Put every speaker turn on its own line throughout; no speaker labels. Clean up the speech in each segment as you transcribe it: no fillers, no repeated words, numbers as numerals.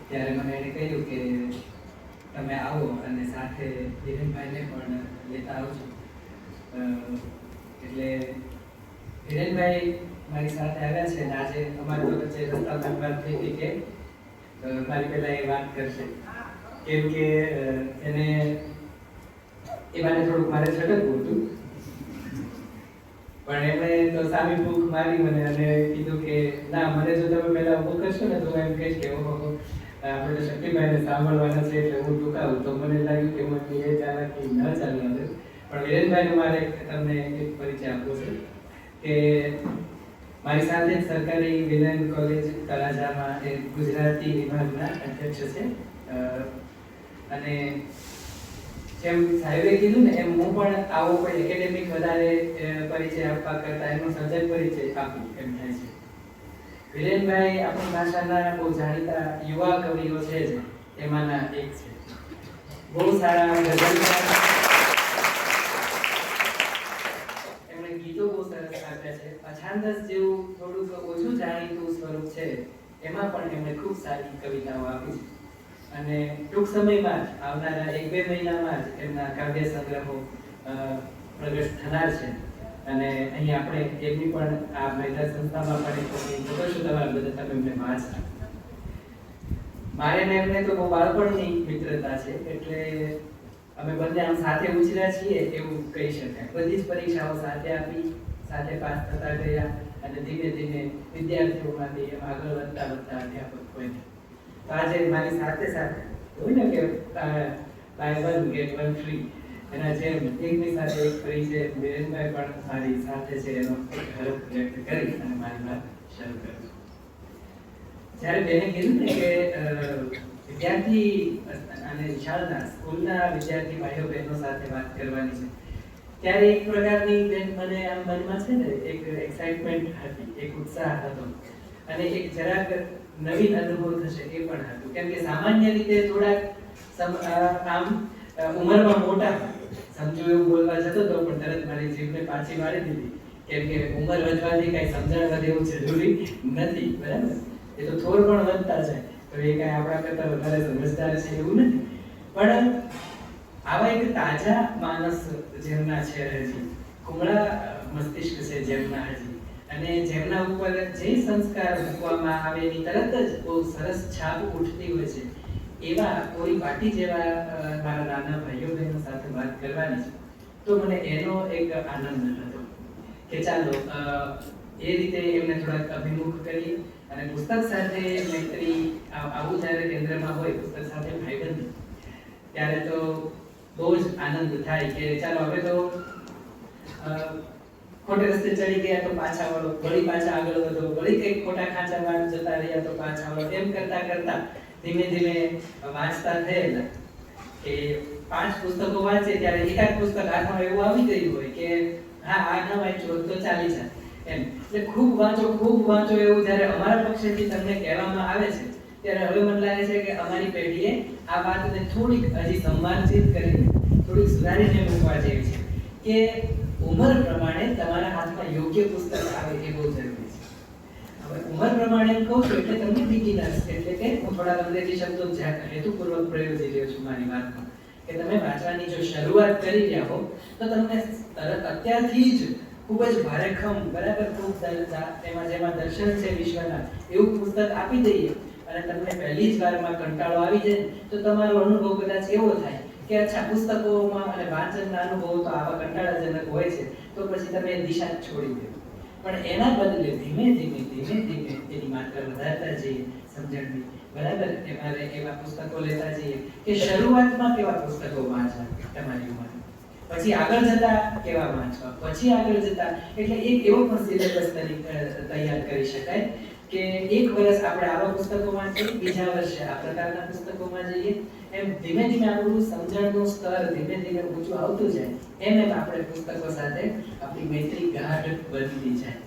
ત્યારે મને એને કહ્યું કે તમે આવો અને સાથે હિરેનભાઈને પણ લેતા આવજો. એટલે હિરેનભાઈ મારી સાથે આવ્યા છે અને આજે અમારી વચ્ચે રસ્તામાં વાત થઈ હતી કે મારી પહેલા એ વાત કરશે, કેમ કે એને એ માટે થોડુંક મારે છટકવું હતું, પણ એમણે તો સામી ભૂખ મારી મને અને કીધું કે ના, મને જો તમે પહેલા ઉભો કરશો ને તો એમ કહીશ કે ઓહો આપણે તો શક્તિભાઈને સાંભળવાના છે એટલે હું ટૂંકાવું. તો મને લાગ્યું કે મને એ ચાલાકી ન ચાલવા દે, પણ વિરેનભાઈનો મારે તમને એક પરિચય આપવો છે કે મારી સાથે સરકારી વિજ્ઞાન કોલેજ તળાજામાં એ ગુજરાતી વિભાગના અધ્યક્ષ છે. અને જેમ સાહેબે કીધું ને એમ હું પણ આવો કોઈ એકેડેમિક વધારે પરિચય આપવા કરતા એનો સર્જક પરિચય આપું એમ થાય છે. વિરેનભાઈ આપણી ભાષાના બહુ જાણીતા યુવા કવિઓ છે જ એમાંના એક છે. બહુ સારા ગઝલકાર, એમણે ગીતો બહુ સરસ આપ્યા છે. અછાંદસ જેવું થોડુંક ઓછું જાણીતું સ્વરૂપ છે એમાં પણ એમણે ખૂબ સારી કવિતાઓ આપી છે. અને ટૂંક સમયમાં જ આવનારા 1-2 મહિનામાં જ એમના કાવ્ય સંગ્રહો પ્રગટ થનાર છે. અને અહીં આપણે એમની પણ આ મહિલા સંસ્થામાં પણ એક જોશું તમારા બધા તમે એમને વાંચતા. મારે ને એમને તો બહુ બાળપણની મિત્રતા છે, એટલે અમે બંને આમ સાથે ઉછર્યા છીએ એવું કહી શકાય. બધી જ પરીક્ષાઓ સાથે આપી, સાથે પાસ થતા ગયા અને ધીમે ધીમે વિદ્યાર્થીઓમાંથી એમ આગળ વધતા અધ્યાપક બન્યા. તો આજે મારી સાથે સાથે હોય ને કે બાય 1 get 1 free એના જેમ એકની સાથે એક ફ્રી છે. વિરેનભાઈ પણ મારી સાથે છે એનો હરખ વ્યક્ત કરી અને મારી વાત શરૂ કરું. જ્યારે બેને કીધું ને કે વિદ્યાર્થી અને શાળાના સ્કૂલના વિદ્યાર્થી ભાઈઓ બહેનો સાથે વાત કરવાની છે, ત્યારે એક પ્રકારની બેન મને આમ મનમાં છે ને એક એક્સાઇટમેન્ટ હતી, એક ઉત્સાહ હતો અને એક જરાક નવીન અનુભવ થશે એ પણ હતું. કેમ કે સામાન્ય રીતે થોડાક આમ ઉંમરમાં મોટા સમજુ એવું બોલવા જતો હતો, પણ તરત મારી જીભને પાછી વાળી દીધી, કેમ કે ઉંમર વધવાથી કઈ સમજણ વધે એવું જરૂરી નથી, બરાબર? એ તો થોર પણ વધતા જાય તો એ કઈ આપણા કરતા વધારે સમજદાર છે એવું નથી. પણ આવા એક તાજા માણસ જેમના છે, હજી કુમળા મસ્તિષ્ક છે જેમના હજી, અને જેમના ઉપર જે સંસ્કાર મૂકવામાં આવે એની તરત જ બહુ સરસ છાપ ઉઠતી હોય છે, એવા કોઈ પાટી જેવા મારા નાના ભાઈઓ બહેનો સાથે વાત કરવાની છે. તો મને એનો એક આનંદ હતો કે ચાલો એ રીતે એમને થોડાક અભિમુખ કરી અને પુસ્તક સાથે મૈત્રી આવું જ્યારે કેન્દ્રમાં હોય, પુસ્તક સાથે ભાઈબંધી, ત્યારે તો બહુ જ આનંદ થાય કે ચાલો હવે તો ખોટે રસ્તે ચડી ગયા તો પાછા વળો, વળી પાછા આગળ વધો, વળી કંઈક ખોટા ખાંચામાં જતા રહ્યા તો પાછા વળો. એમ કરતા કરતા ધીમે ધીમે વાંચતા થયેલા કે 5 પુસ્તકો વાંચે ત્યારે એકાદ પુસ્તક હાથમાં એવું આવી ગયું હોય કે હા આ ન વાંચ્યું તો ચાલી જાય એમ. એટલે ખૂબ વાંચો એવું જ્યારે અમારા પક્ષેથી તમને કહેવામાં આવે છે, ત્યારે હવે મને લાગે છે કે અમારી પેઢીએ આ વાતને થોડીક હજી સંમાનિત કરીને થોડીક સુધારીને મૂકવા જેવી છે કે ઉંમર પ્રમાણે તમારા હાથમાં યોગ્ય પુસ્તક આવે એ બહુ જરૂરી છે. હવે ઉંમર પ્રમાણે કહું છું એટલે તમને બિગિનર્સ, એટલે કે હું થોડા અંગ્રેજી શબ્દો હેતુપૂર્વક પ્રયોજી રહ્યો છું મારી વાતમાં, કે તમે વાંચવાની જો શરૂઆત કરી રહ્યા હો તો તમને તરત અત્યારથી જ ખૂબ જ ભારેખમ, બરાબર, ખૂબ જેમાં દર્શન છે વિશ્વના એવું પુસ્તક આપી દઈએ અને તમને પહેલી જ વારમાં કંટાળો આવી જાય તો તમારો અનુભવ કદાચ એવો થાય કે અચ્છા પુસ્તકોમાં અને વાંચનના અનુભવો તો આવા કંટાળાજનક હોય છે, તો પછી તમે દિશા છોડી દો. પણ એના બદલે ધીમે ધીમે એની માત્રા વધારતા જઈએ સમજણની, બરાબર? તમારે એવા પુસ્તકો લેતા જઈએ કે શરૂઆતમાં કેવા પુસ્તકો વાંચવા તમારી ઉંમર, પછી આગળ જતા કેવા વાંચવા, પછી આગળ જતા એટલે એક એવો પણ સિલેબસ તૈયાર કરી શકાય કે એક વર્ષ આપણે આવા પુસ્તકો વાંચીએ, બીજા વર્ષે આ પ્રકારના પુસ્તકોમાં જઈએ, એમ ધીમે ધીમે આપણું સમજણનું સ્તર ધીમે ધીમે ઊંચું આવતું જાય, એમ આપણે પુસ્તકો સાથે આપણી મૈત્રી ગાઢ બનતી જાય.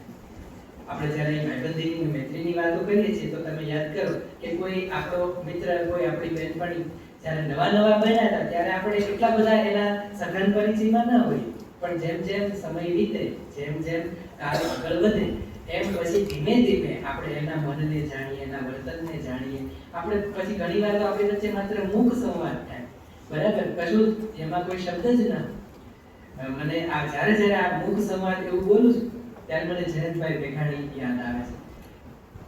આપણે જ્યારે ભાઈબંધીની મૈત્રીની વાતો કરીએ છીએ તો તમે યાદ કરો કે કોઈ આપણો મિત્ર, કોઈ આપણી બહેનપણી જ્યારે નવા બન્યા હતા ત્યારે આપણે એટલા બધા એના સઘન પરિચયમાં ન હોય, પણ જેમ જેમ સમય વીતે, જેમ જેમ કાળ આગળ વધે એમ પછી ધીમે ધીમે આપણે એના મનને જાણીએ, એના વર્તનને જાણીએ. આપણે પછી ઘણી વાર તો આપણી વચ્ચે માત્ર મુખ સંવાદ થાય, બરાબર, કશું એમાં કોઈ શબ્દ જ ના. મને આ જ્યારે આ મુખ સંવાદ એવું બોલું છું ત્યારે મને જયંતભાઈ મેઘાણી યાદ આવે છે.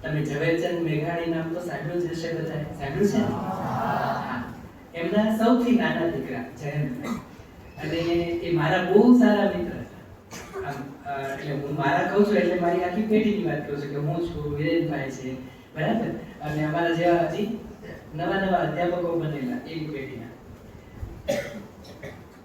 તમે ઝવેરચંદ મેઘાણી નામ તો સાંભળ્યું જ હશે, બધાએ સાંભળ્યું છે? હા. એમના સૌથી નાના દીકરા જયંતભાઈ, અને એ મારા બહુ સારા મિત્ર હતા. એટલે હું મારા કહું છું એટલે મારી આખી પેઢીની વાત કરું છું કે હું છું, વિરેનભાઈ છે, બરાબર, અને અમારા જેવા હજી નવા અધ્યાપકો બનેલા એવી પેઢીના.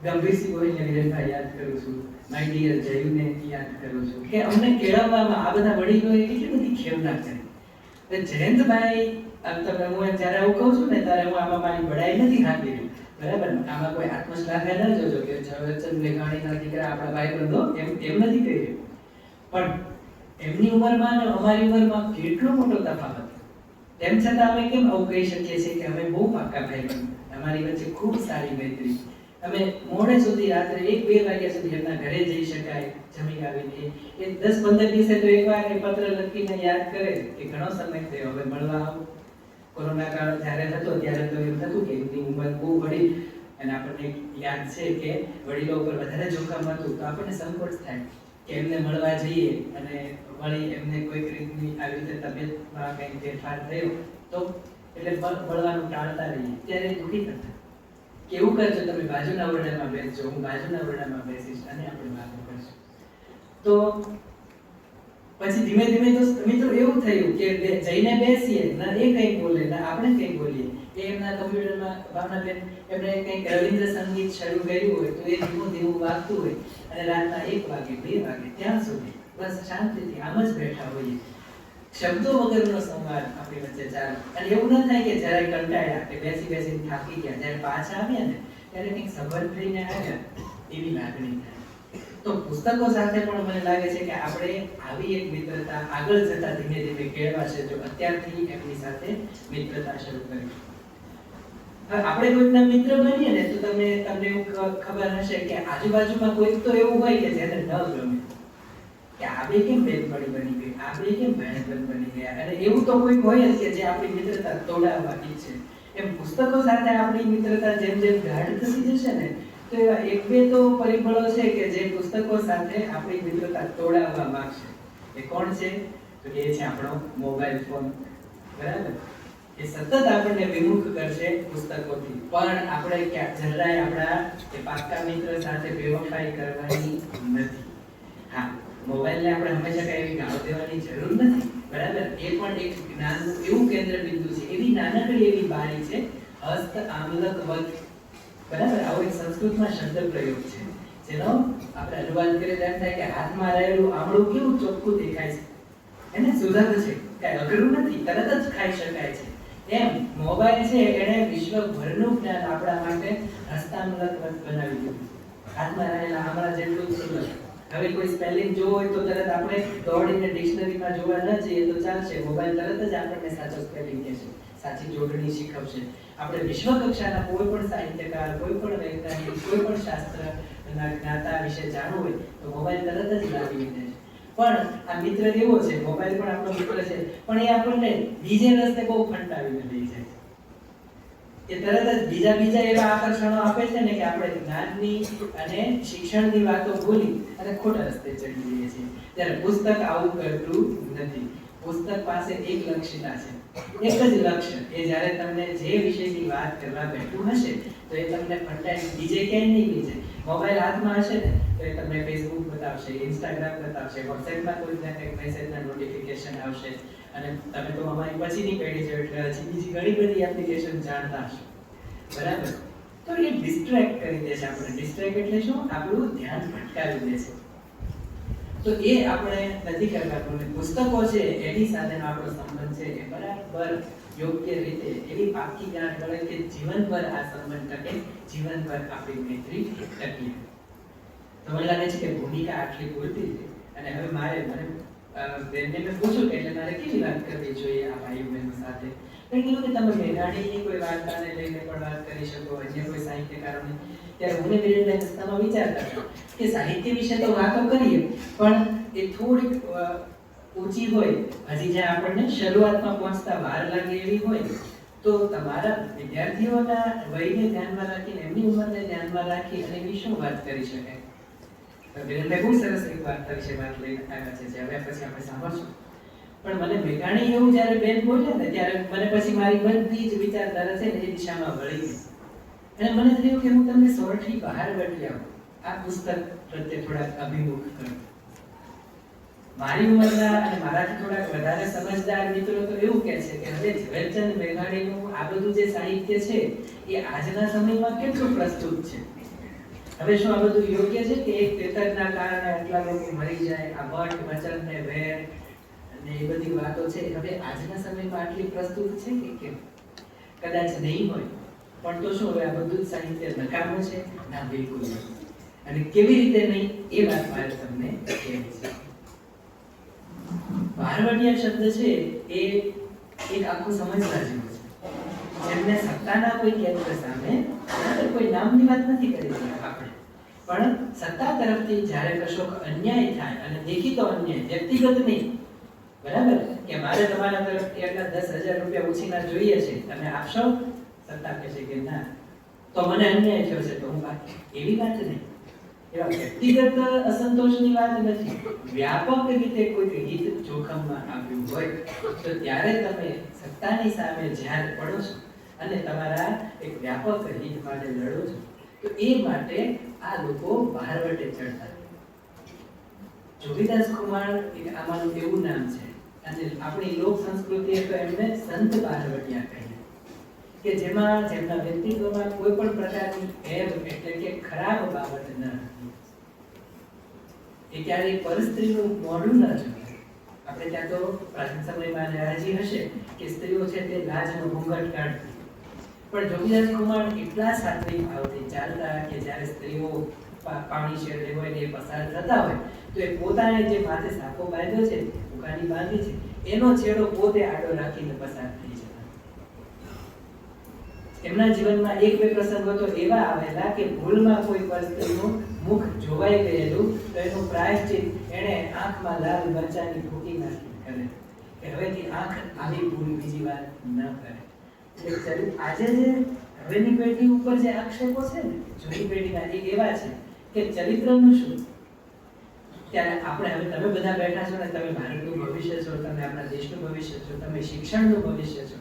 ગંભીરસિંહ ગોહિલને વિરેનભાઈ યાદ કરું છું, માય ડિયર જયુને યાદ કરું છું કે અમને કેળવવામાં આ બધા વડીલોએ એટલી બધી ખેવના કરી. જયંતભાઈ, આમ તો હું જ્યારે આવું કહું છું ને ત્યારે હું આમાં મારી બડાઈ નથી ખાતી, બરાબર, આમાં કોઈ આત્મશ્લાઘા ન જોજો કે ઝવેરચંદ મેઘાણીના દીકરા આપણા ભાઈબંધો એમ નથી કહી રહ્યો. પણ એમની ઉંમરમાં અને અમારી ઉંમરમાં કેટલો મોટો તફાવત, તેમ છતાં અમે કેમ આવું કહી શકીએ છીએ કે અમે બહુ પાક્કા ભાઈબંધ, અમારી વચ્ચે ખૂબ સારી મૈત્રી. અમે મોડે સુધી રાત્રે 1-2 વાગ્યા સુધી એમના ઘરે જઈ શકાય, જમી આવીને એ 10-15 દિવસે તો એકવાર એ પત્ર લખીને યાદ કરે કે ઘણો સમય થયો, હવે મળવા આવો. કોરોના કાળ જ્યારે હતો ત્યારે તો એમ થતું કે એમની ઉંમર બહુ વડી અને આપણને યાદ છે કે વડીલો ઉપર વધારે જોખમ હતું, તો આપણને સંકોચ થાય કે એમને મળવા જઈએ અને વળી એમને કોઈક રીતની આવી રીતે તબિયતમાં કંઈક ફેરફાર થયો તો એટલે મળવાનું ટાળતા રહીએ. ત્યારે દુઃખી થતા કેવું કરજો, તમે બાજુના ઓરડામાં બેસજો, હું બાજુના ઓરડામાં બેસીશ અને આપણે વાતો કરશું. તો પછી ધીમે ધીમે તો મિત્રો એવું થયું કે જઈને બેસીએ, ના એ કંઈક બોલે ના આપણે કંઈક બોલીએ. એ એમના કમ્પ્યુટરમાં ભાવનાબેન એમણે કંઈક રવિન્દ્ર સંગીત શરૂ કર્યું હોય તો એ ધીમું ધીમું વાગતું હોય અને રાતના 1 વાગે 2 વાગે ત્યાં સુધી બસ શાંતિથી આમ જ બેઠા હોઈએ, શબ્દો વગરનો સંવાદ આપણી વચ્ચે ચાલે. અને એવું ન થાય કે જ્યારે કંટાળ્યા કે બેસીને થાકી ગયા, જ્યારે પાછા આવ્યા ને ત્યારે કંઈક સબર થઈને આવ્યા એવી લાગણી થાય. તો પુસ્તકો સાથે પણ મને લાગે છે કે આપણે આવી એક મિત્રતા આગળ જતા ધીમે ધીમે કેળવાશે જો અત્યારથી એમની સાથે મિત્રતા શરૂ કરીશું. આપણે કોઈકના મિત્ર બનીએ ને તો તમને એવું ખબર હશે કે આજુબાજુમાં કોઈક તો એવું હોય કે જેને ન ગમે કે આપણે કેમ બેનપણી બની ગઈ, આપણે કેમ ભાઈબંધ બની ગયા, અને એવું તો કોઈક હોય જ કે જે આપણી મિત્રતા તોડાવવા ઈચ્છે. એમ પુસ્તકો સાથે આપણી મિત્રતા જેમ જેમ ગાઢ થતી જશે ને તો એવા 1-2 તો પરિબળો છે કે જે પુસ્તકો સાથે આપણી મિત્રતા તોડાવવા માંગશે. એ કોણ છે? તો એ છે આપણો મોબાઈલ ફોન, બરાબર. એ સતત આપણને વિમુખ કરશે પુસ્તકોથી, પણ આપણે જરાય આપણા એ પાક્કા મિત્ર સાથે બેવફાઈ કરવાની નથી. હા, મોબાઈલને આપણે હંમેશા કઈ એવી ગાળ દેવાની જરૂર નથી, બરાબર. એ પણ એક જ્ઞાનનું એવું કેન્દ્ર બિંદુ છે, એવી નાનકડી એવી બારી છે, હસ્ત આમલક વત, બરાબર. આવો એક સંસ્કૃતમાં શબ્દ પ્રયોગ છે જેનો આપણે અનુવાદ કરીએ તેમ થાય કે હાથમાં રહેલું આમળું કેવું ચોખ્ખું દેખાય છે, એને સુગંધ છે, કઈ અઘરું નથી, તરત જ ખાઈ શકાય છે. એમ મોબાઈલ છે એણે વિશ્વભરનું જ્ઞાન આપણા માટે હસ્તામલક બનાવી દીધું. હાથમાં રહેલા આમળા જેટલું સુલભ. હવે કોઈ સ્પેલિંગ જોવો હોય તો તરત આપણે દોડીને ડિક્શનરીમાં જોવા ન જઈએ તો ચાલશે, મોબાઈલ તરત જ આપણને સાચો સ્પેલિંગ કહેશે, સાચી જોડણી શીખવશે. આપણે વિશ્વ કક્ષાના કોઈ પણ સાહિત્યકાર, કોઈ પણ વૈજ્ઞાનિક, કોઈ પણ શાસ્ત્રના જ્ઞાતા વિશે જાણવું હોય તો મોબાઈલ તરત જ લાવી દે છે. પણ આ મિત્ર એવો છે, મોબાઈલ પણ આપણો મિત્ર છે, પણ એ આપણને બીજે રસ્તે બહુ ફંટાવીને લઈ જાય છે. એ તરત જ બીજા એવા આકર્ષણો આપે છે ને કે આપણે જ્ઞાનની અને શિક્ષણની વાતો ભૂલી અને ખોટા રસ્તે ચડી જઈએ છીએ. ત્યારે પુસ્તક આવું કરતું નથી. પુસ્તક પાસે એક લક્ષ્યતા છે, એક જ લક્ષ્ય. એ જ્યારે તમને જે વિષયની વાત કરવા બેઠું હશે તો એ તમને ફંટાઈ બીજે ક્યાંય નહીં લઈ જાય. મોબાઈલ હાથમાં હશે ને તો એ તમને ફેસબુક બતાવશે, ઇન્સ્ટાગ્રામ બતાવશે, વોટ્સએપમાં કોઈ કંઈક મેસેજના નોટિફિકેશન આવશે, અને તમે તો અમારી પછીની પેઢી છો એટલે હજી બીજી ઘણી બધી એપ્લિકેશન જાણતા હશો, બરાબર. તો એ ડિસ્ટ્રેક્ટ કરી દે છે આપણને. ડિસ્ટ્રેક્ટ એટલે શું? આપણું ધ્યાન ભટકાવી દે છે. તો એ આપણે નથી કરવાનું. પુસ્તકો છે એની સાથેનો આપણો સંબંધ છે એ બરાબર યોગ્ય રીતે એવી પાકી ગાંઠ ગળે કે જીવનભર આ સંબંધ ટકે, જીવનભર આપણી મૈત્રી ટકી. તો મને લાગે છે કે ભૂમિકા આટલી પૂરતી છે. અને હવે મને બેનને મેં પૂછ્યું કે એટલે મારે કેવી વાત કરવી જોઈએ આ ભાઈ બહેનો સાથે. મેં કીધું કે તમે મેઘાણીની કોઈ વાર્તાને લઈને પણ વાત કરી શકો, અન્ય કોઈ સાહિત્યકારોની. ત્યારે હું વિરેનભાઈ રસ્તામાં વિચારતા હતા કે સાહિત્ય વિશે તો વાતો કરીએ પણ એ થોડીક ઊંચી હોય, હજી જ્યાં આપણને શરૂઆતમાં પહોંચતા વાર લાગે એવી હોય, તો તમારા વિદ્યાર્થીઓના વયને ધ્યાનમાં રાખીને, એમની ઉંમરને ધ્યાનમાં રાખી અને એની શું વાત કરી શકાય? તો બેનને બહુ સરસ એક વાત વિશે વાત લઈને આવ્યા છે, જે હવે પછી આપણે સાંભળશું. પણ મને મેઘાણી એવું જ્યારે બેન બોલ્યા ને, ત્યારે મને પછી મારી બધી જ વિચારધારા છે ને એ દિશામાં વળી ગઈ. અને મને થયું કે હું તમને સોરઠી બહાર વટી આવું, આ પુસ્તક પ્રત્યે થોડાક અભિમુખ કરું. મારી ઉંમરના અને મારાથી થોડાક વધારે સમજદાર મિત્રો તો એવું કહે છે કે હવે ઝવેરચંદ મેઘાણીનું આ બધું જે સાહિત્ય છે એ આજના સમયમાં કેટલું પ્રસ્તુત છે. હવે શું આ બધું યોગ્ય છે કે એક પેતરના કારણે આટલા લોકો મરી જાય, આ વટ વચન ને વેર અને એ બધી વાતો છે હવે આજના સમયમાં આટલી પ્રસ્તુત છે કે કેમ? કદાચ નહીં હોય, પણ તો શું હવે આ બધું જ સાહિત્ય નકામું છે? ના, બિલકુલ નહીં. અને કેવી રીતે નહીં એ વાત મારે તમને કહેવી છે. ભારવટિયા શબ્દ છે એ એક આખું સમજવા જેવું છે, જેમને સત્તાના કોઈ કેન્દ્ર સામે કોઈ નામની વાત નથી કરી રહી આપણે, પણ સત્તા તરફથી જ્યારે કશોક અન્યાય થાય, અને દેખીતો અન્યાય, વ્યક્તિગત નહીં, બરાબર, કે મારે તમારા તરફથી એટલા 10,000 રૂપિયા ઉછીના જોઈએ છે, તમે આપશો? સત્તા કહેશે કે ના, તો મને અન્યાય થયો છે તો હું બાકી. એવી વાત નહીં, એવા વ્યક્તિગત અસંતોષની વાત નથી. વ્યાપક રીતે કોઈ હિત જોખમમાં આવ્યું હોય તો ત્યારે તમે સત્તાની સામે જ્યારે પડો છો અને તમારા એક વ્યાપક હિત માટે લડો છો, તો એ માટે આ લોકો ભારવટે ચડતા. જોગીદાસ ખુમાણ એક આમાંનું એવું નામ છે, અને આપણી લોક સંસ્કૃતિએ તો એમને સંત ભારવટિયા કહે, કે જેમાં જેમના વ્યક્તિત્વમાં કોઈ પણ પ્રકારની એબ એટલે કે ખરાબ બાબત ન હતી. એ ક્યારેય પરસ્ત્રીનું મોઢું ન જોયું. આપણે ત્યાં તો પ્રાચીન સમયમાં હજી હશે કે સ્ત્રીઓ છે તે લાજનો ઘૂંઘટ કાઢતી, પણ જોગીદાસ ખુમાણ એટલા સાત્વિક ભાવથી ચાલતા કે જ્યારે સ્ત્રીઓ પાણી શેરડે હોય ને એ પસાર થતા હોય તો એ પોતાને જે માથે સાફો બાંધ્યો છે, ઉકાની બાંધી છે, એનો છેડો પોતે આડો રાખીને પસાર થઈ જતા. એમના જીવનમાં એક બે પ્રસંગો તો એવા આવેલા કે ભૂલમાં કોઈ પર સ્ત્રીનું મુખ જોવાઈ ગયેલું તો એનું પ્રાયશ્ચિત એણે આંખમાં લાલ મરચાની ભૂકી નાખી કરે કે હવેથી આંખ આવી ભૂલ બીજી વાર ન કરે. એટલે આજે જે હવેની પેઢી ઉપર જે આક્ષેપો છે ને જૂની પેઢીના, એ એવા છે કે ચરિત્રનું શું? ત્યારે આપણે હવે તમે બધા બેઠા છો ને, તમે ભારતનું ભવિષ્ય છો, તમે આપણા દેશનું ભવિષ્ય છો, તમે શિક્ષણનું ભવિષ્ય છો,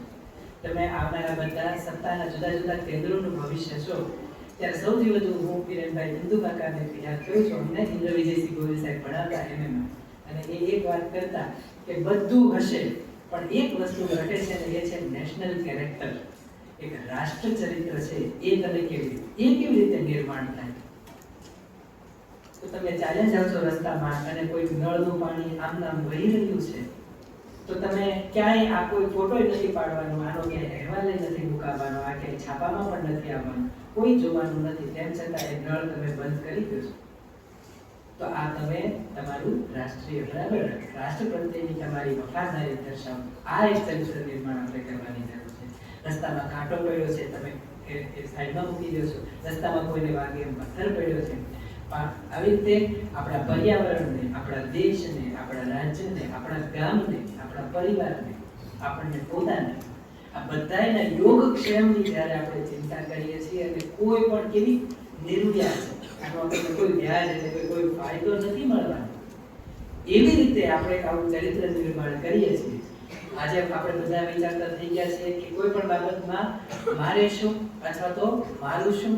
તમે આવનારા બધા સત્તાના જુદા જુદા કેન્દ્રોનું ભવિષ્ય છો. ત્યારે સૌથી વધુ હું કિરણભાઈ ઇન્દુ કાકાને યાદ કરું છું. અમને ઇન્દ્ર વિજયસિંહ ગોહિલ સાહેબ ભણાવતા એમએમાં, અને એ એક વાત કરતા કે બધું હશે પણ એક વસ્તુ ઘટે છે ને, એ છે નેશનલ કેરેક્ટર. એક રાષ્ટ્ર ચરિત્ર છે, એ તમે કેવી રીતે નિર્માણ થાય? તો તમે ચાલ્યા જાવ છો રસ્તામાં અને કોઈ નળનું પાણી આમ નામ વહી રહ્યું છે, તો તમે ક્યાંય આ કોઈ ફોટો નથી પાડવાનો, આનો ક્યાંય અહેવાલ નથી મુકાવવાનો, આ ક્યાંય છાપામાં પણ નથી આવવાનું, કોઈ જોવાનું નથી, તેમ છતાં એ નળ તમે બંધ કરી દો છો, તો આ તમે તમારું રાષ્ટ્રીય, બરાબર, રાષ્ટ્ર પ્રત્યેની તમારી વફાદારી દર્શાવો. આ એક ચરિત્ર નિર્માણ આપણે કરવાની જરૂર છે. રસ્તામાં કાંટો પડ્યો છે, તમે એ સાઈડમાં મૂકી દો છો. રસ્તામાં કોઈને વાગે એમ પથ્થર પડ્યો છે, આવી રીતે આપણા પર્યાવરણને, આપણા દેશને, આપણા રાજ્યને, આપણા ગામને, આપણા પરિવારને, આપણને પોતાને, આ બધાના યોગક્ષેમની જ્યારે આપણે ચિંતા કરીએ છીએ, અને કોઈ પણ કેવી નિર્વ્યાજ, આનો આપણને કોઈ વ્યાજ એટલે કોઈ ફાયદો નથી મળવાનો, એવી રીતે આપણે આવું ચરિત્ર નિર્માણ કરીએ છીએ. આજે આપણે બધા વિચારતા થઈ ગયા છે કે કોઈ પણ બાબતમાં મારે શું અથવા તો મારું શું,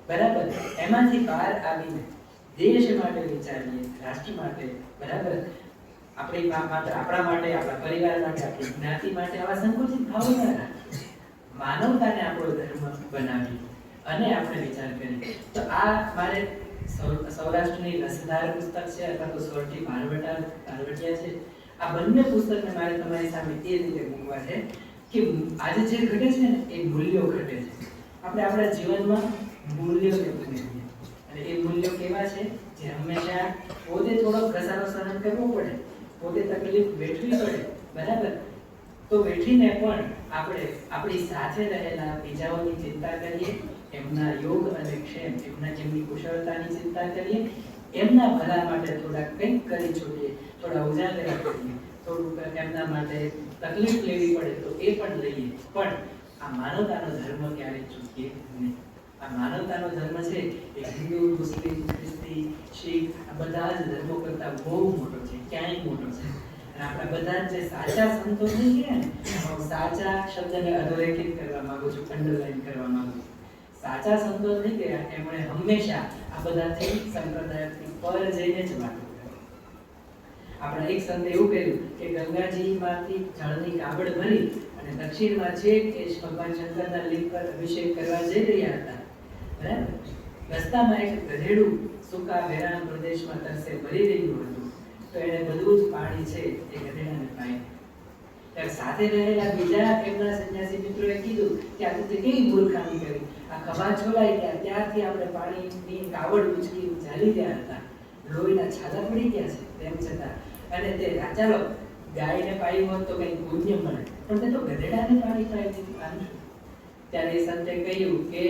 બરાબર, એમાંથી બહાર આવીને દેશ માટે વિચારીએ, રાષ્ટ્ર માટે, બરાબર, આપણી માત્ર આપણા માટે, આપણા પરિવાર માટે, આપણી જ્ઞાતિ માટે આવા સંકુચિત ભાવો ન રાખીએ, માનવતાને આપણો ધર્મ બનાવી અને આપણે વિચાર કરીએ. તો આ મારે સૌરાષ્ટ્રની રસધાર પુસ્તક છે, અથવા તો સોરઠી ભારવટિયા છે, આ બંને પુસ્તકને મારે તમારી સામે એ રીતે મૂકવા છે કે આજે જે ઘટે છે ને એ મૂલ્યો ઘટે છે. આપણે આપણા જીવનમાં મૂલ્યોને ઉમેરીએ, અને એ મૂલ્યો કેવા છે જે હંમેશા પોતે થોડો ઘસારો સહન કરવો પડે, પોતે તકલીફ વેઠવી પડે, બરાબર, તો વેઠીને પણ આપણે આપણી સાથે રહેલા બીજાઓની ચિંતા કરીએ, એમના યોગ અને ક્ષેમ, એમની કુશળતાની ચિંતા કરીએ, એમના ભલા માટે થોડા કંઈક કરી છોડીએ, થોડા ઉજાગરા કરીએ, થોડુંક એમના માટે તકલીફ લેવી પડે તો એ પણ લઈએ, પણ આ માનવતાનો ધર્મ ક્યારેય ચૂકીએ નહીં. આ માનવતાનો ધર્મ છે એ હિન્દુ, મુસ્લિમ, ખ્રિસ્તી, શીખ આ બધા જ ધર્મો કરતા બહુ મોટો છે, ક્યાંય મોટો છે. અને આપણા બધા જે સાચા સંતો છે ને, સાચા શબ્દને અધોરેખિત કરવા માંગુ છું, અંડરલાઈન કરવા માંગુ છું. સાચા સંતો થઈ ગયા એમણે હંમેશા આ બધાથી સંપ્રદાયથી પર જઈને જ વાતો કરી. આપણા એક સંતે એવું કહ્યું કે ગંગાજીમાંથી જળની કાબડ ભરી અને દક્ષિણમાં છે કે ભગવાન શંકરના લિંગ પર અભિષેક કરવા જઈ રહ્યા હતા, બરાબર. રસ્તામાં એક ગધેડું સૂકા વેરાન પ્રદેશમાં તરસે ભરી રહ્યું હતું, તો એને બધું જ પાણી છે એ ગધેડાને પાઈ. ત્યારે સાથે રહેલા બીજા એમના સંન્યાસી મિત્રોએ કીધું કે આ તે કેવી મૂર્ખામી કરી, આ ખભા છોલાઈ ગયા ત્યારથી આપણે પાણીની કાવડ ઉચકી ચાલી રહ્યા હતા, લોહીના છાલા પડી ગયા છે, તેમ છતાં અને તે ચાલો ગાયને પાયું હોત તો કંઈ પુણ્ય મળે, પણ તે તો ગધેડાને પાણી પાઈ દીધું. ત્યારે એ સંતે કહ્યું કે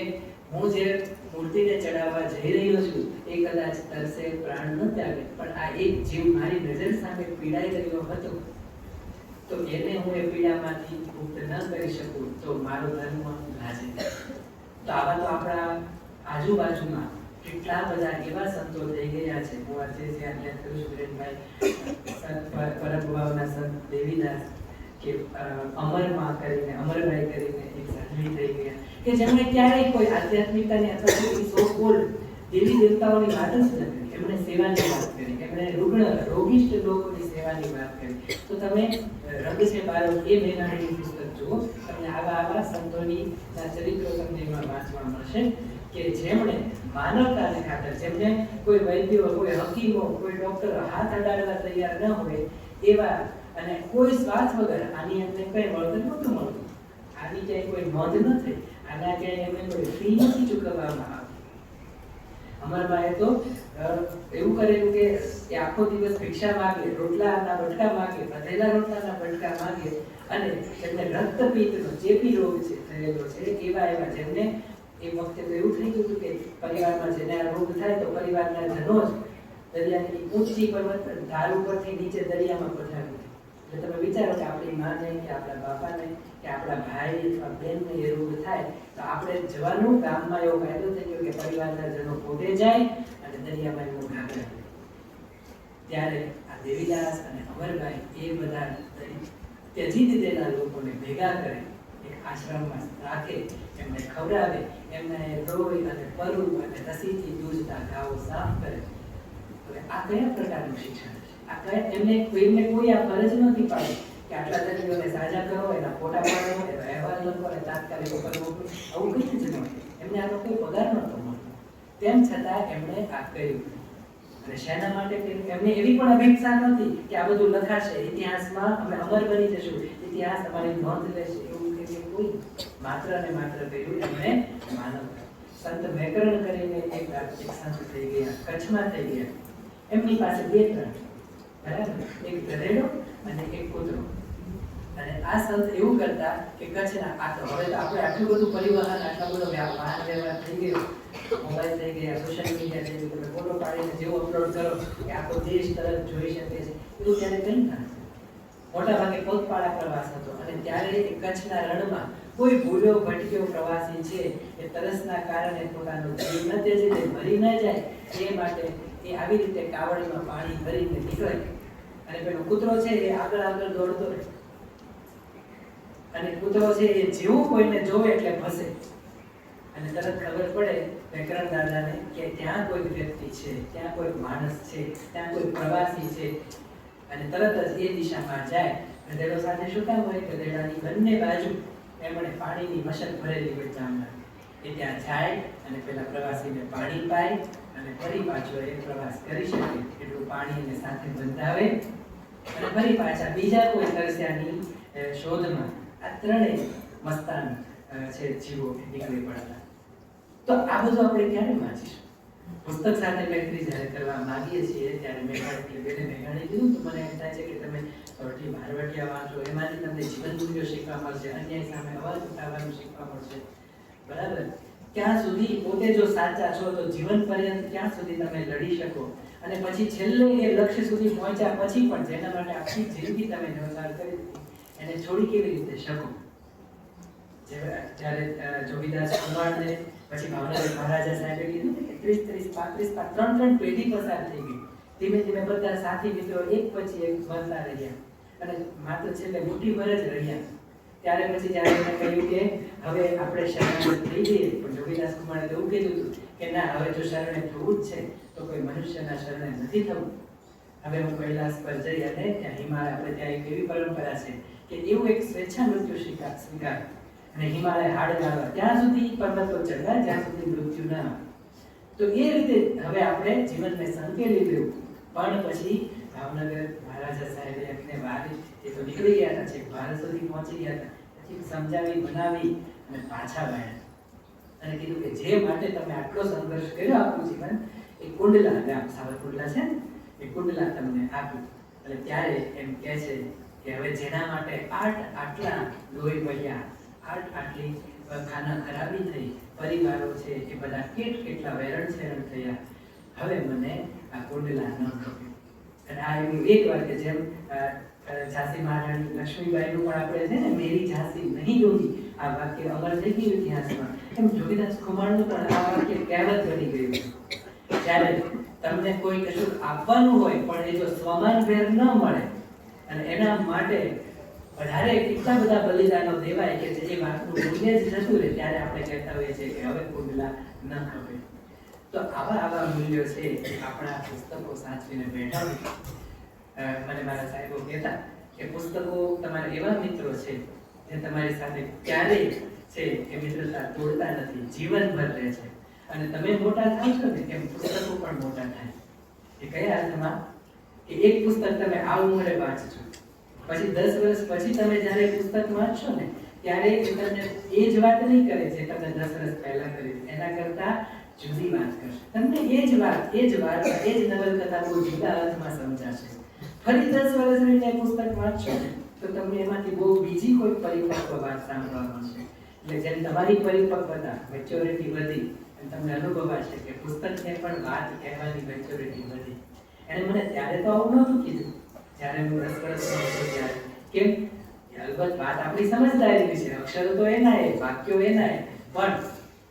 હું જે મૂર્તિને ચડાવવા જઈ રહ્યો છું એ કદાચ તરસે પ્રાણ ન ત્યાગે, પણ આ એક જીવ મારી નજર સામે પીડાઈ રહ્યો હતો તો એને હું એ પીડામાંથી મુક્ત ન કરી શકું તો મારો ધર્મ લાજે. તો આવા તો આપણા આજુબાજુમાં કેટલા બધા એવા સંતો થઈ ગયા છે. હું આજે ધ્યાન કરું છું વિરેનભાઈ પરમભાવના સંત દેવીદાસ કે અમરમાં કરીને અમરભાઈ કરીને એક સાધ્વી થઈ ગયા કે જેમણે ક્યારેય કોઈ આધ્યાત્મિકતાની અથવા કોઈ સો કોલ દેવી દેવતાઓની વાત જ ન કરી. એમણે સેવાની વાત કરી, એમણે રૂગ્ણ રોગિષ્ઠ લોકોની સેવાની વાત કરી. તો તમે રંગ છે બારો એ મેઘાણીનું પુસ્તક જુઓ, તમને આવા સંતોની ચરિત્રો તમને એમાં વાંચવા મળશે કે જેમણે માનવતાને ખાતર, જેમને કોઈ વૈદ્યો, કોઈ હકીમો, કોઈ ડોક્ટર હાથ અડાડવા તૈયાર ન હોય એવા, અને કોઈ સ્વાર્થ વગર આની એમને કઈ વળતર નહોતું મળતું, આની ક્યાંય કોઈ નોંધ ન થઈ, આના ક્યાંય એમને કોઈ ફી નથી ચૂકવવામાં આવી. અમરભાઈએ તો એવું કરેલું કે એ આખો દિવસ ભિક્ષા માગે, રોટલાના બટકા માગે, વધેલા રોટલાના બટકા માગે, અને જેમને રક્તપિત્તનો ચેપી રોગ છે થયેલો છે એવા જેમને એ વખતે તો એવું થઈ ગયું હતું કે પરિવારમાં જેને આ રોગ થાય તો પરિવારના જનો જ દરિયાની ઊંચી પર્વત ધાર ઉપરથી નીચે દરિયામાં પધરાવી. એટલે તમે વિચારો કે આપણી માને કે આપણા બાપાને કે આપણા ભાઈ અથવા બહેનને એ રોગ થાય તો આપણે જવાનું, ગામમાં એવો કાયદો થઈ ગયો કે પરિવારના જનો પોતે જાય અને દરિયામાં એનો ઘા કરે. ત્યારે આ દેવીદાસ અને અમરભાઈ એ બધા ત્યજી દીધેલા લોકોને ભેગા કરે, એક આશ્રમમાં રાખે, એમને ખવડાવે, એમને રોઈ અને પરુ અને રસીથી દૂધતા ઘાવ સાફ કરે. હવે આ કયા પ્રકારનું શિક્ષણ છે? આ કયા એમને કોઈ આ ફરજ નથી પાડી કે આટલા દર્દીઓને સાજા કરો, એના ફોટા પાડો, એનો અહેવાલ લખો અને તાત્કાલિક ઉપર મોકલો, આવું કંઈ જ નહોતું. એમને આનો કોઈ પગાર નહોતો મળતો, તેમ છતાં એમણે આ કર્યું. અને શેના માટે કર્યું? એમને એવી પણ અપેક્ષા નહોતી કે આ બધું લખાશે, ઇતિહાસમાં અમે અમર બની જશું, ઇતિહાસ અમારી નોંધ લેશે, એવું કોઈ માત્ર ને માત્ર કર્યું એમણે માનવતા. સંત મેકરણ કરીને એક સંત થઈ ગયા, કચ્છમાં થઈ ગયા. એમની પાસે બે ત્રણ, બરાબર, એક ગધેડો અને એક કૂતરો. અને આ સંત એવું કરતા કે કચ્છના આ તો હવે તો આપણે આટલું બધું પરિવહન, આટલો બધો વાહન વ્યવહાર થઈ ગયો, મોબાઈલ થઈ ગયા, સોશિયલ મીડિયા થઈ ગયું, તમે ફોટો પાડીને જેવો અપલોડ કરો કે આખો દેશ તરત જોઈ શકે છે, એવું ત્યારે કંઈ ના. મોટા ભાગે પગપાળા પ્રવાસ હતો. અને ત્યારે કચ્છના રણમાં કોઈ ભૂલ્યો ભટક્યો પ્રવાસી છે એ તરસના કારણે પોતાનો જીવ ન ત્યજી દે, મરી ન જાય એ માટે એ આવી રીતે કાવડમાં પાણી ભરીને નીકળે. અને પેલો કૂતરો છે એ આગળ આગળ દોડતો રહે, અને કૂતરો છે એ જેવું કોઈને જોવે એટલે ભસે. અને તરત ખબર પડે વેકરણ દાદાને કે ત્યાં કોઈ વ્યક્તિ છે, ત્યાં કોઈ માણસ છે, ત્યાં કોઈ પ્રવાસી છે. અને તરત જ એ દિશામાં જાય. ગધેડો સાથે શું કામ હોય? ગધેડાની બંને બાજુ એમણે પાણીની મશક ભરેલી હોય જામમાં. એ ત્યાં જાય અને પેલા પ્રવાસીને પાણી પાય અને ફરી પાછો એ પ્રવાસ કરી શકે એટલું પાણી એને સાથે બંધાવે અને ફરી પાછા બીજા કોઈ તરસ્યાની શોધમાં આ ત્રણેય મસ્તાન છે જીવો નીકળી પડતા. તો આ બધું આપણે ક્યારે વાંચીશું? પુસ્તક સાથે મૈત્રી જ્યારે કરવા માંગીએ છીએ ત્યારે મેઘાણી કીધું તો મને એમ થાય છે કે તમે સૌથી ભારવટિયા વાંચો, એમાંથી તમને જીવન મૂલ્યો શીખવા મળશે, અન્યાય સામે અવાજ ઉઠાવવાનું શીખવા મળશે, બરાબર. ક્યાં સુધી પોતે જો સાચા છો તો જીવન પર્યંત ક્યાં સુધી તમે લડી શકો, અને પછી છેલ્લે એ લક્ષ્ય સુધી પહોંચ્યા પછી પણ જેના માટે આખી જિંદગી તમે ન્યોછાવર કરી એને છોડી કેવી રીતે શકો? જ્યારે જોગીદાસ કુમારને પછી ભાવનગર મહારાજા સાહેબે કીધું કે 30, 30, 35, 3 પેઢી પસાર થઈ ગઈ. ધીમે ધીમે બધા સાથી મિત્રો એક પછી એક બનતા રહ્યા અને માત્ર છેલ્લે મુઠ્ઠી ભર જ રહ્યા. ત્યારે પછી જ્યારે એને કહ્યું કે હવે આપણે શરણાગત થઈ જઈએ, પણ જોગીદાસ કુમારે એવું કીધું હતું કે ના, હવે જો શરણે થવું જ છે તો કોઈ મનુષ્યના શરણે નથી થવું. હવે હું કૈલાસ પર જઈ અને ત્યાં હિમાલય, આપણે ત્યાં એક એવી પરંપરા છે કે એવું એક સ્વેચ્છા મૃત્યુ સ્વીકાર અને હિમાલય હાડ ગાળવા ત્યાં સુધી પર્વતો ચડવા જ્યાં સુધી મૃત્યુ ના આવે. તો એ રીતે હવે આપણે જીવનને સંકેલી લેવું. પણ પછી ભાવનગર મહારાજા સાહેબે એમને વારી એ તો નીકળી ગયા હતા, છેક ભારત સુધી પહોંચી ગયા હતા, પછી સમજાવી બનાવી અને પાછા વળ્યા અને કીધું કે જે માટે તમે આટલો સંઘર્ષ કર્યો આપણું જીવન, એ કુંડલા ગામ, સાવરકુંડલા છે ને, એ કુંડલા તમને આપ્યું. અને ત્યારે એમ કહે છે કે હવે જેના માટે આટલા લોહી વહ્યા, આટલી ખાના ખરાબી થઈ, પરિવારો છે એ બધા કેટલા વેરણ છેરણ થયા, હવે મને આ કુંડલા ન ગમ્યું. અને આ એવી એક વાર કે જેમ ઝાંસી મહારાણી લક્ષ્મીબાઈનું પણ આપણે છે ને, મેરી ઝાંસી નહીં ડૂબી, આ વાક્ય અમર થઈ ગયું ઇતિહાસમાં, એમ જોગીદાસ કુમારનું પણ આ વાક્ય કહેવત બની ગયું. જ્યારે તમને કોઈ કશું આપવાનું હોય પણ એ જો સ્વમાન ભેર ન મળે અને એના માટે વધારે કેટલા બધા બલિદાનો દેવાય કે જે વાતનું મૂલ્ય જ જતું રહે, ત્યારે આપણે કહેતા હોઈએ છીએ કે હવે કુંડલા ન ખપે. તો આવા મૂલ્યો છે આપણા પુસ્તકો સાચવીને બેઠા. મને મારા સાહેબો કહેતા કે પુસ્તકો તમારા એવા મિત્રો છે જે તમારી સાથે ક્યારેય છે એ મિત્રતા તોડતા નથી, જીવનભર રહે છે. અને તમે મોટા થાવ છો ને એમ પુસ્તકો પણ મોટા થાય. એ કયા અર્થમાં કે એક પુસ્તક તમે આ ઉંમરે વાંચજો, પછી 10 વર્ષ પછી તમે જ્યારે પુસ્તક વાંચશો ને ત્યારે તમને એ જ વાત નહીં કરે જે તમે 10 વર્ષ પહેલા કરી, એના કરતા જુદી વાત કરશે. તમને એ જ વાત, એ જ વાર્તા, એ જ નવલકથા બહુ જુદા અર્થમાં સમજાશે. ફરી 10 વર્ષ રહીને પુસ્તક વાંચશો ને તો તમને એમાંથી બહુ બીજી કોઈ પરિપક્વ વાત સાંભળવા મળશે. એટલે જેમ તમારી પરિપક્વતા, મેચ્યોરિટી વધી, અને તમને અનુભવાશે કે પુસ્તકને પણ વાત કહેવાની મેચ્યોરિટી વધી. એને મને ત્યારે તો આવું નહોતું કીધું જ્યારે હું 10 વર્ષનો હતો ત્યારે. કેમ? અલબત્ત વાત આપણી સમજદારીની છે, અક્ષરો તો એના એ, વાક્યો એના એ, પણ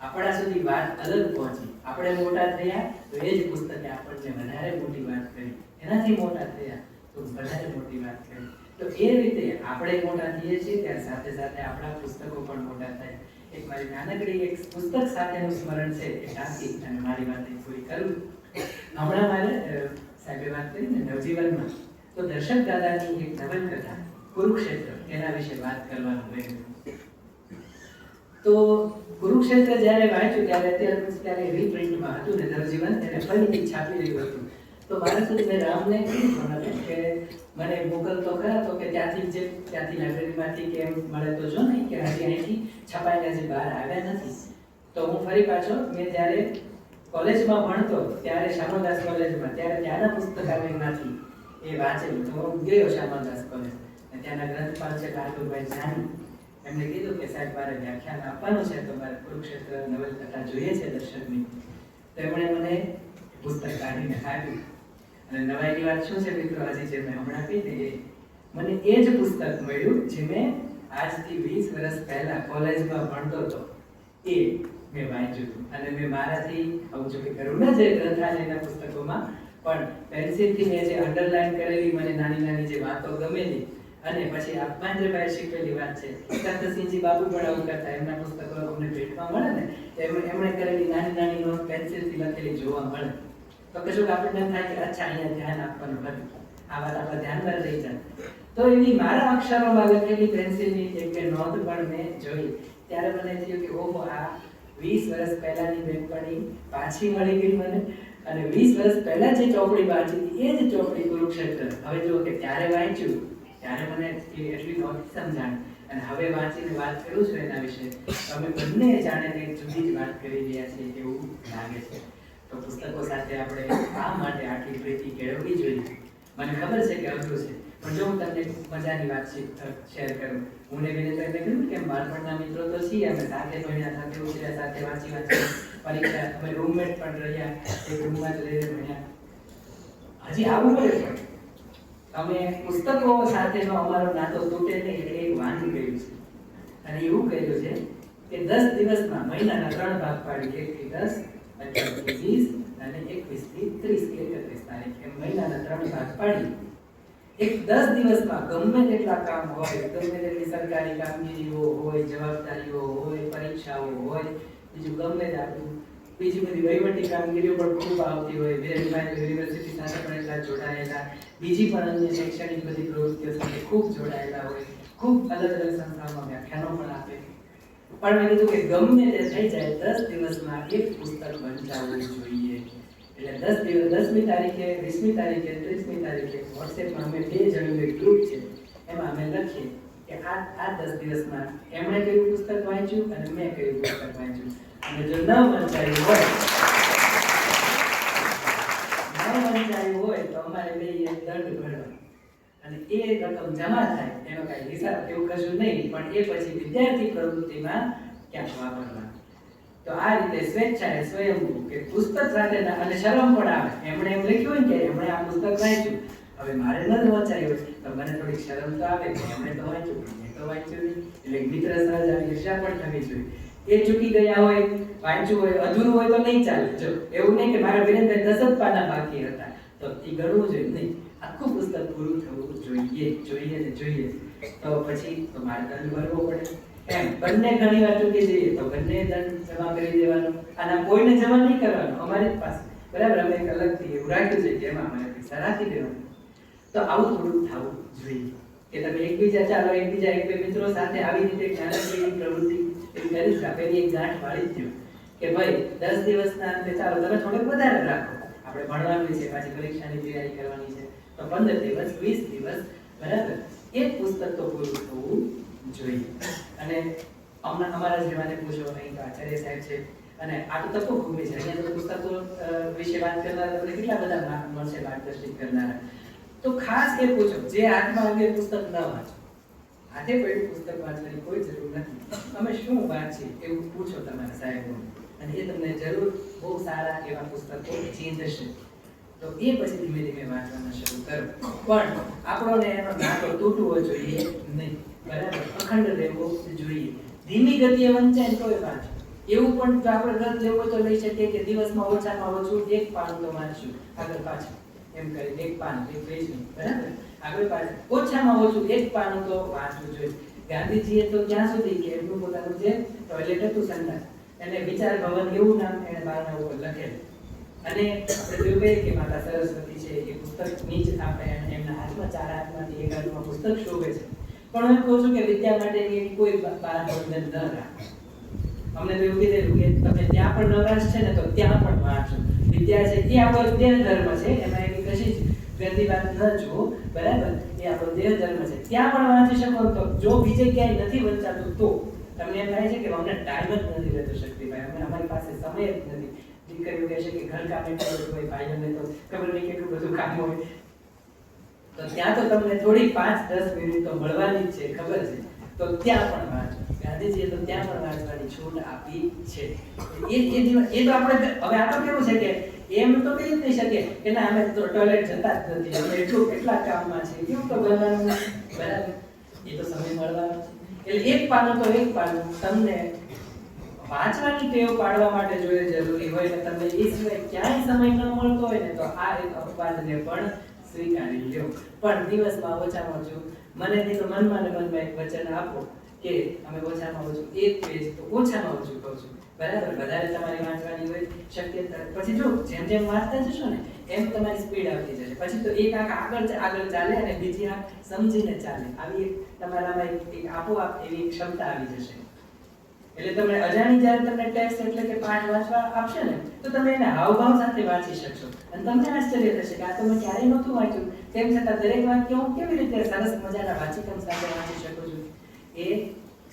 આપણા સુધી વાત અલગ પહોંચી. આપણે મોટા થયા તો એ જ પુસ્તકે આપણને વધારે મોટી વાત કરી, એનાથી મોટા થયા તો વધારે મોટી વાત કરી. તો એ રીતે આપણે મોટા થઈએ છીએ ત્યારે સાથે સાથે આપણા પુસ્તકો પણ મોટા થાય. એક મારી નાનકડી એક પુસ્તક સાથેનું સ્મરણ છે એ ટાંકી અને મારી વાત પૂરી કરું. હમણાં મારે સાહેબે વાત કરી ને નવજીવનમાં, તો દર્શક દાદાની એક નવલકથા કુરુક્ષેત્ર, એના વિશે વાત કરવાનું રહ્યું. તો કુરુક્ષેત્ર જ્યારે વાંચ્યું ત્યારે રીપ્રિન્ટમાં હતું ને નવજીવન, એને ફરીથી છાપી રહ્યું હતું. તો મારા સુધી મેં રામને કીધું કે મને મોકલતો ખરા, તો કે ત્યાંથી લાઇબ્રેરીમાંથી કે એમ મળે તો જો નહીં કે હજી અહીંથી છપાઈને હજી બહાર આવ્યા નથી. તો હું ફરી પાછો, મેં જ્યારે કોલેજમાં ભણતો ત્યારે શ્યામદાસ કોલેજમાં, ત્યારે ત્યાંના પુસ્તકાલયમાંથી એ વાંચેલું. તો હું ગયો શ્યામદાસ કોલેજ, ત્યાંના ગ્રંથપાલ છે કારતુભાઈ જાની, એમને કીધું કે સાહેબ મારે વ્યાખ્યાન આપવાનું છે તો મારે કુરુક્ષેત્ર નવલકથા જોઈએ છે દર્શકની. તો એમણે મને પુસ્તક કાઢીને આપ્યું. અને નવાઈની વાત શું છે મિત્રો, હજી જે મેં હમણાં કહી મને એ જ પુસ્તક મળ્યું જે મેં આજથી 20 વર્ષ પહેલા કોલેજમાં ભણતો હતો, એ મેં વાંચ્યું હતું. અને મેં મારાથી આવું જો કે કરું ને જે ગ્રંથાલયના પુસ્તકોમાં, પણ પેન્સિલથી મેં જે અંડરલાઈન કરેલી મને નાની જે વાતો ગમેલી, અને પછી મહેન્દ્રભાઈ શીખવેલી વાત છે, કૃષ્ણસિંહજી બાપુ પણ આવું કરતા, એમના પુસ્તકો અમને ભેટમાં મળે ને, એમણે કરેલી નાની નોટ પેન્સિલથી લખેલી જોવા મળે, તો કશું આપણને એમ થાય કે અચ્છા અહીંયા ધ્યાન આપવાનું હતું, આ વાત આપણે ધ્યાનમાં રહી જાય. તો એવી મારા અક્ષરોમાં લખેલી પેન્સિલની એક નોંધ પણ મેં જોઈ. ત્યારે મને થયું કે ઓહો, આ 20 વર્ષ પહેલાની બેનપણી પાછી મળી ગઈ મને. અને 20 વર્ષ પહેલા જે ચોપડી વાંચી હતી એ જ ચોપડી કુરુક્ષેત્ર. હવે જો કે ત્યારે વાંચ્યું ત્યારે મને એટલી નહોતી સમજાણ, અને હવે વાંચીને વાત કરું છું એના વિશે, અમે બંને જાણે કંઈક જુદી જ વાત કરી રહ્યા છીએ એવું લાગે છે. તો પુસ્તકો સાથે આપણે આ માટે આટલી પ્રીતિ કેળવવી જોઈએ. મને ખબર છે કે અઘરું છે, પણ જો હું તમને મજાની વાત શેર કરું, હું ને વિનેન્દ્રને કહ્યું કે બાળપણના મિત્રો તો છીએ, અમે સાથે ભણ્યા, સાથે ઉછર્યા, સાથે વાંચી પરીક્ષા, અમે રૂમમેટ પણ રહ્યા, એક રૂમમાં જ રહીને ભણ્યા. હજી આવું કરે પણ અમે પુસ્તકો સાથેનો અમારો નાતો તૂટે નહીં એટલે એક વાંચી ગયું છે. અને એવું કહ્યું છે કે 10 દિવસમાં મહિનાના 3 ભાગ પાડી, 1 થી 10, 18 થી 20 અને 21 થી 30 કે 31 તારીખ એમ મહિનાના 3 ભાગ પાડી એક 10 દિવસમાં ગમે તેટલા કામ હોય, ગમે તેટલી સરકારી કામગીરીઓ હોય, જવાબદારીઓ હોય, પરીક્ષાઓ હોય, બીજું ગમે તે આપણું બીજી બધી વહીવટી કામગીરીઓ પણ ખૂબ આવતી હોય, યુનિવર્સિટી સાથે પણ એટલા જોડાયેલા, બીજી પણ અન્ય શૈક્ષણિક બધી પ્રવૃત્તિઓ સાથે ખૂબ જોડાયેલા હોય, ખૂબ અલગ અલગ સંસ્થાઓમાં વ્યાખ્યાનો પણ આપે. પણ મેં કીધું કે ગમે તે થઈ જાય 10 દિવસમાં એક પુસ્તક વંચાવવું જોઈએ. એટલે 10 દિવસ, 10મી તારીખે, 20મી તારીખે, 30મી તારીખે વોટ્સએપમાં અમે 2 જણનું એક ગ્રુપ છે, એમાં અમે લખીએ કે આ 10 દિવસમાં એમણે કયું પુસ્તક વાંચ્યું અને મેં કયું પુસ્તક વાંચ્યું. અને જો ન વંચાયું હોય તો અમારે બેય દંડ ભરવાનો અને એ રકમ જમા થાય એનો કાંઈ હિસાબ કેવું કશું નહીં, પણ એ પછી વિદ્યાર્થી પ્રવૃત્તિમાં ક્યાંક વાપરવા. તો આ રીતે સ્વેચ્છાએ સ્વયંભૂ કે પુસ્તક સાથેના, અને શરમ પણ આવે, એમણે એમ લખ્યું હોય કે એમણે આ પુસ્તક વાંચ્યું, હવે મારે ન વાંચાયું હોય તો મને થોડીક શરમ તો આવે કે એમણે તો વાંચ્યું, મેં તો વાંચ્યું નહીં. એટલે મિત્ર સહજ ઈર્ષ્યા પણ થવી જોઈએ. એ ચૂકી ગયા હોય, વાંચ્યું હોય, અધૂરું હોય તો નહીં ચાલે. જો એવું નહીં કે મારા વિરેન્દ્ર 10 જ પાના બાકી હતા તો એ ગણવું જોઈએ નહીં, આખું પુસ્તક પૂરું થવું જોઈએ. તો પછી તો મારે દંડ ભરવો પડે. એમ બંને ઘણી વાર ચૂકી જઈએ તો બંને દંડ જમા કરી દેવાનો, અને કોઈને જમા નહીં કરવાનો અમારી જ પાસે, બરાબર. અમે એક અલગથી એવું રાખ્યું છે કે એમાં અમારે પૈસા રાખી દેવાના. તો આવું થોડું થવું જોઈએ કે તમે એકબીજા એક બે મિત્રો સાથે આવી રીતે જ્ઞાનની પ્રવૃત્તિ કરી જ આપેલી એક ગાંઠ વાળી જ દો કે ભાઈ 10 દિવસના અંતે ચાલો તમે થોડુંક વધારે રાખો, આપણે ભણવાનું છે, પાછી પરીક્ષાની તૈયારી કરવાની છે, તો 15 દિવસ 20 દિવસ, બરાબર, એક પુસ્તક તો પૂરું થવું જોઈએ. અને અમારા જેવાને પૂછો, અહીં તો આચાર્ય સાહેબ છે અને આ તો તત્વભૂમિ છે, અહીંયા તો પુસ્તકો વિશે વાત કરનારા તમને કેટલા બધા મળશે માર્ગદર્શિત કરનારા. તો ખાસ એ પૂછો જે હાથમાં આવે પુસ્તક ન વાંચો, હાથે પડ્યું પુસ્તક વાંચવાની કોઈ જરૂર નથી. અમે શું વાંચીએ એવું પૂછો તમારા સાહેબો, અને એ તમને જરૂર બહુ સારા એવા પુસ્તકો ચેન્જ હશે. તો એ પછી ધીમે ધીમે વાંચવાના શરૂ કરો. પણ આપણને એનો નાતો તૂટવો જોઈએ નહીં, બરાબર, અખંડ રહેવો જોઈએ. ધીમી ગતિએ વંચાય તોય વાંચો. એવું પણ જો આપણે રદ લેવું હોય તો લઈ શકીએ કે દિવસમાં ઓછામાં ઓછું 1 પાનું તો વાંચશું, આગળ પાછળ એમ કરી 1 પાન 1 પેજ, બરાબર, આગળ પાછળ ઓછામાં ઓછું 1 પાનું તો વાંચવું જોઈએ. ગાંધીજીએ તો ત્યાં સુધી કે એમનું પોતાનું જે ટોયલેટ હતું સંડાસ, એને વિચાર ભવન એવું નામ એને બારણા ઉપર લખેલું. અને આપણે જોયું કે માતા સરસ્વતી છે એ પુસ્તક નીચે આપણે એમના હાથમાં 4 હાથમાંથી એક હાથમાં પુસ્તક શોભે છે. પણ હું કહું છું કે વિદ્યા માટેની કોઈ બાંધન ન રાખો. અમને તો એવું કીધેલું કે તમે ત્યાં પણ નવરાશ છે ને તો ત્યાં પણ વાંચો. વિદ્યા છે એ આપણો દેહ ધર્મ છે, એમાં એની કશી જ ગંદી વાત ન જુઓ, બરાબર, એ આપણો દેહ ધર્મ છે, ત્યાં પણ વાંચી શકો. તો જો બીજે ક્યાંય નથી વંચાતું તો તમને એમ થાય છે કે અમને ટાઈમ જ નથી રહેતો શક્તિભાઈ, અમારી પાસે સમય જ નથી. દીકરીઓ કહે છે કે ઘર કામ એટલું બધું હોય, ભાઈઓને તો ખબર નહીં કેટલું બધું કામ હોય, તો ત્યાં તો તમને થોડી 5-10 મિનિટ તો મળવાની જ છે, ખબર છે, તો ત્યાં પણ વાંચો. ગાંધીજીએ તો ત્યાં પણ વાંચવાની છૂટ આપી છે. એ તો આપણે હવે આ તો કેવું છે કે એમ તો કહી જ નહીં શકે કે ના અમે તો ટોયલેટ જતા જ નથી, અમે એટલા કામમાં છે, કેવું તો કરવાનું, બરાબર, એ તો સમય મળવાનો છે. એટલે 1 પાનું તો 1 પાનું તમને વાંચવાની ટેવ પાડવા માટે જોઈએ જરૂરી હોય ને તમને એ સિવાય ક્યાંય સમય ન મળતો હોય ને તો આ એક અપવાદને પણ સ્વીકારી લ્યો. પણ દિવસમાં ઓછામાં ઓછું, મને નહીં તો મનમાં ને મનમાં એક વચન આપો કે અમે ઓછામાં ઓછું 1 પેજ તો ઓછામાં ઓછું કહું છું, બરાબર. વધારે તમારે વાંચવાની હોય શક્યતા, પછી જો જેમ જેમ વાંચતા જશો ને એમ તમારી સ્પીડ આવતી જશે. પછી તો એક આંખ આગળ ચાલે અને બીજી આંખ સમજીને ચાલે, આવી તમારામાં એક આપોઆપ એવી ક્ષમતા આવી જશે. એટલે તમે અજાણી જ્યારે તમને ટેક્સ્ટ એટલે કે પાઠ વાંચવા આપશે ને તો તમે એને હાવભાવ સાથે વાંચી શકશો અને તમને આશ્ચર્ય થશે કે આ તો મેં ક્યારેય નહોતું વાંચ્યું, તેમ છતાં દરેક વાક્ય હું કેવી રીતે સરસ મજાના વાંચીકમ સાથે વાંચી શકું છું. એ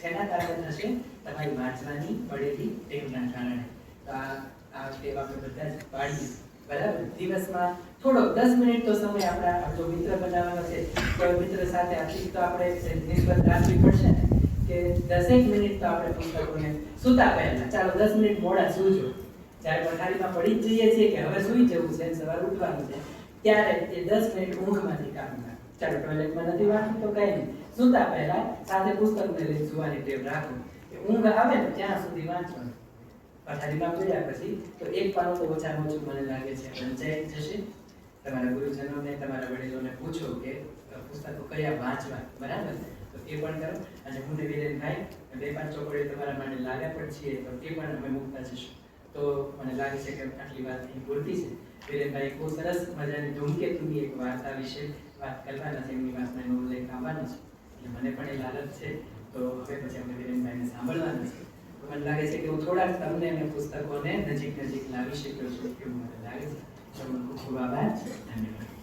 શેના કારણે થશે? તમારી વાંચવાની પડેલી ટેવના કારણે. તો આ ટેવ આપણે બધા જ પાડીએ, બરાબર? દિવસમાં થોડો 10 મિનિટ તો સમય આપણા જો મિત્ર બનાવવાનો છે કોઈ મિત્ર સાથે આટલી તો આપણે નિસ્બત રાખવી પડશે ને કે 10 મિનિટ તો આપણે પુસ્તકોને સૂતા પહેલા ચાલો 10 મિનિટ મોડા સૂજો. જ્યારે પથારીમાં પડી જ જઈએ છીએ કે હવે સૂઈ જવું છે, સવારે ઉઠવાનું છે, ત્યારે એ 10 મિનિટ ઊંઘમાંથી કાઢી નાખો. ચાલો ટોયલેટમાં નથી વાંચવું તો કંઈ નહીં, સૂતા પહેલા સાથે પુસ્તકને લઈને સુવાની ટેવ રાખો. ઊંઘ આવે ને ત્યાં સુધી વાંચવાનું. પથારીમાં પડ્યા પછી તો એક પાનું તો ઓછામાં ઓછું મને લાગે છે વંચાઈ જશે. તમારા ગુરુજનોને તમારા વડીલોને પૂછો કે પુસ્તકો કયા વાંચવા, બરાબર? તો એ પણ કરો. અને હું ને વિરેનભાઈ 2-5 ચોપડીઓ તમારા માટે લાવ્યા પણ છીએ, તો એ પણ અમે મૂકતા જઈશું. તો મને લાગે છે કે આટલી વાત અહીં પૂરતી છે. વિરેનભાઈ બહુ સરસ મજાની ધૂમકેતુની એક વાર્તા વિશે વાત કરવાના છે, એમની વાતનો એનો ઉલ્લેખ આવવાનો છે, એટલે મને પણ એ લાલચ છે. તો હવે પછી અમે વિરેનભાઈને સાંભળવાના છે. મને લાગે છે કે હું થોડાક તમને અને પુસ્તકોને નજીક લાવી શક્યો છું એવું મને લાગે છે. તમને ખૂબ ખૂબ આભાર. ધન્યવાદ.